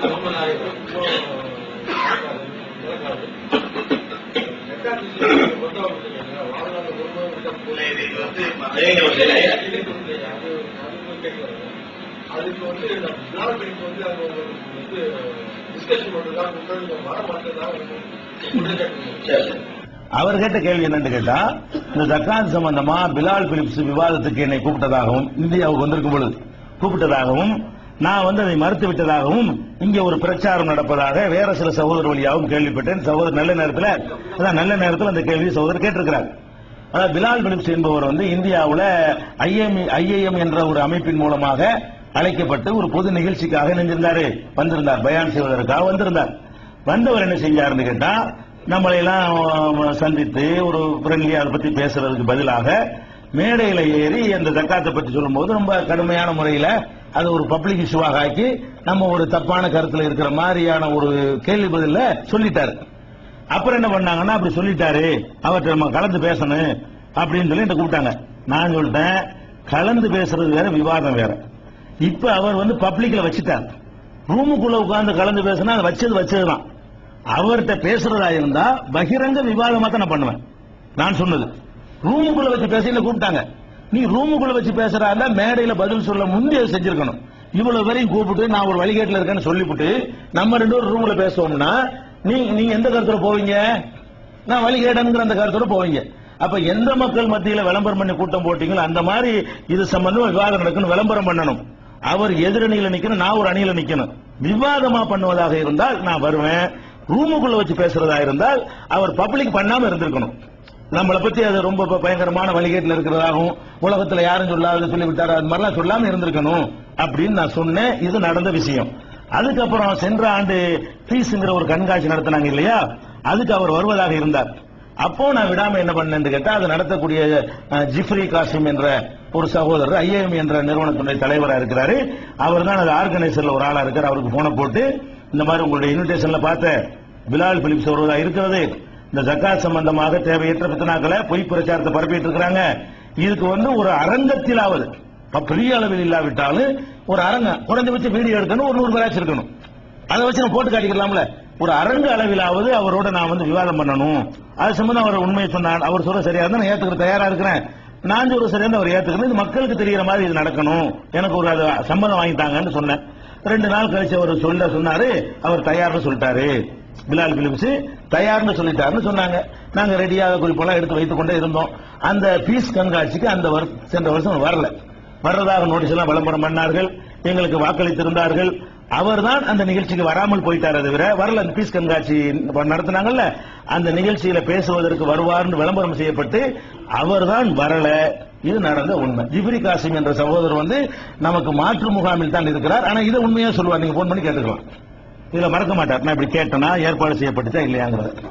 அதுக்கு வந்து டிஸ்கஷன் பண்றதா வர மாட்டேன். அவர் கேட்ட கேள்வி என்னன்னு கேட்டா, இந்த ஜக்காத் சம்பந்தமா பிலால் பிலிப்ஸ் விவாதத்துக்கு என்னை கூப்பிட்டதாகவும், இந்தியாவுக்கு வந்திருக்கும் பொழுது கூப்பிட்டதாகவும், நான் வந்து அதை மறுத்து விட்டதாகவும், இங்க ஒரு பிரச்சாரம் நடப்பதாக வேற சில சகோதரர் வழியாகவும் கேள்விப்பட்டேன். சகோதரர் நல்ல நேரத்தில் அந்த கேள்வி சகோதரர் கேட்டிருக்கிறார். அதாவது பிலால் பிலிப்ஸ் என்பவர் வந்து இந்தியாவில் ஐஏஎம் என்ற ஒரு அமைப்பின் மூலமாக அழைக்கப்பட்டு ஒரு பொது நிகழ்ச்சிக்காக வந்திருந்தார், பயான் செய்வதற்காக வந்திருந்தார். வந்தவர் என்ன செஞ்சாருன்னு கேட்டா, நம்மளை எல்லாம் சந்தித்து ஒரு ஃப்ரெண்ட்லி அதை பத்தி பேசுறதுக்கு பதிலாக மேடையில ஏறி அந்த ஜக்காத்தை பற்றி சொல்லும் போது ரொம்ப கடுமையான முறையில அது ஒரு பப்ளிக் இஷ்யூவாக ஆக்கி நம்ம ஒரு தப்பான கருத்துல இருக்கிற மாதிரியான ஒரு கேள்வி பதில சொல்லிட்டாரு. அப்புறம் என்ன பண்ணாங்கன்னா, அப்படி சொல்லிட்டாரு, அவர்கிட்ட நம்ம கலந்து பேசணும் அப்படின்னு சொல்லி என்ன கூப்பிட்டாங்க. நான் சொல்லிட்டேன், கலந்து பேசுறது வேற, விவாதம் வேற. இப்ப அவர் வந்து பப்ளிக்ல வச்சுட்டார். ரூமுக்குள்ள உட்கார்ந்து கலந்து பேசினா அதை வச்சதுதான். அவர்கிட்ட பேசுறதா இருந்தா பகிரங்க விவாதமா தான் நான் பண்ணுவேன். நான் சொன்னது ரூமுக்குள்ள வச்சு பேசல கூப்பிட்டாங்க. நீ ரூமுக்குள்ள வச்சு பேசுறா மேடையில பதில் சொல்ல முந்தைய செஞ்சிருக்கணும். இவ்வளவு பேரையும் கூப்பிட்டு நான் ஒரு வழிகேட்டில் இருக்கேன்னு சொல்லிவிட்டு நம்ம ரெண்டு பேரும் ரூம்ல பேசுவோம்னா நீங்க எந்த கருத்துல போவீங்க? நான் வழிகேடனுங்கிற அந்த கருத்தோட போவீங்க. அப்ப எந்த மக்கள் மத்தியில விளம்பரம் பண்ணி கூட்டம் போட்டீங்களோ அந்த மாதிரி இது சம்பந்தமா விவாதம் நடக்கணும், விளம்பரம் பண்ணணும். அவர் எதிரணியில நிக்கணும், நான் ஒரு அணியில நிக்கணும். விவாதமா பண்ணுவதாக இருந்தால் நான் வருவேன். ரூமுக்குள்ள வச்சு பேசுறதா இருந்தால் அவர் பப்ளிக் பண்ணாம இருந்திருக்கணும். நம்மளை பத்தி அது ரொம்ப பயங்கரமான வழிகேட்டில் இருக்கிறதாகவும் உலகத்துல யாரும் சொல்லாத சொல்லிவிட்டாரு, அது மாதிரிலாம் சொல்லாம இருந்திருக்கணும் அப்படின்னு நான் சொன்னேன். இது நடந்த விஷயம். அதுக்கப்புறம் சென்ற ஆண்டு பீஸ்ங்கிற ஒரு கண்காட்சி நடத்தினாங்க இல்லையா, அதுக்கு அவர் வருவதாக இருந்தார். அப்போ நான் விடாம என்ன பண்ணேன்னு கேட்டா, அது நடத்தக்கூடிய ஜிப்ரி காசிம் என்ற ஒரு சகோதரர் ஐஏஎம் என்ற நிறுவனத்துடைய தலைவராக இருக்கிறாரு. அவர் தான் அது ஆர்கனைசர்ல ஒரு ஆளா இருக்காரு. அவருக்கு போன போட்டு இந்த மாதிரி உங்களுடைய இன்விடேஷன்ல பார்த்த பிலால் பிலிப்ஸ் வருவதா இருக்கிறது, இந்த ஜக்காத் சம்பந்தமாக தேவையற்ற பித்தனாக்களை பொய் பிரச்சாரத்தை பரப்பிட்டு இருக்கிறாங்க. இதுக்கு வந்து ஒரு அரங்கத்திலாவது பெரிய அளவில் இல்லாவிட்டாலும் ஒரு அரங்கம் குறைஞ்சபட்சம் வீடியோ எடுக்கணும், ஒரு 100 பேராச்சும் இருக்கணும். அதை வச்சு நம்ம போட்டு காட்டிக்கலாம்ல. ஒரு அரங்கு அளவிலாவது அவரோட நான் வந்து விவாதம் பண்ணணும். அது சம்பந்தம் அவர் உண்மையை சொன்னார். அவர் சொல்ற சரியா இருந்தா நான் ஏத்துக்கிற தயாரா இருக்கிறேன். நான் சொல்ற சரியா அவர் ஏத்துக்கணும். இது மக்களுக்கு தெரிகிற மாதிரி இது நடக்கணும், எனக்கு ஒரு சம்மதம் வாங்கிட்டாங்கன்னு சொன்னேன். 2 நாள் கழிச்சு அவர் சொன்னாரு, அவர் தயார்னு சொல்லிட்டாரு, பிலால் பிலிப்ஸ் தயார்னு சொல்லிட்டாருன்னு சொன்னாங்க. நாங்க ரெடியாக குறிப்பெல்லாம் எடுத்து வைத்துக் கொண்டே இருந்தோம். அந்த பீஸ் கண்காட்சிக்கு அந்த சென்ற வருஷம் வரல. வர்றதாக நோட்டீஸ் எல்லாம் விளம்பரம் பண்ணார்கள், எங்களுக்கு வாக்களித்திருந்தார்கள். அவர் தான் அந்த நிகழ்ச்சிக்கு வராமல் போயிட்டார். தவிர வரல. அந்த பீஸ் கண்காட்சி நடத்தினாங்கல்ல, அந்த நிகழ்ச்சியில பேசுவதற்கு வருவார்னு விளம்பரம் செய்யப்பட்டு அவர் தான் வரல. இது நடந்த உண்மை. ஜிப்ரி காசிம் என்ற சகோதரர் வந்து நமக்கு மாற்று முகாமில் தான் இருக்கிறார். ஆனா இதை உண்மையா சொல்லுவார், நீங்க போன் பண்ணி கேட்டுக்கலாம். இதுல மறக்க மாட்டார். நான் இப்படி கேட்டனா ஏற்பாடு செய்யப்பட்டுச்சா இல்லையாங்கிறது.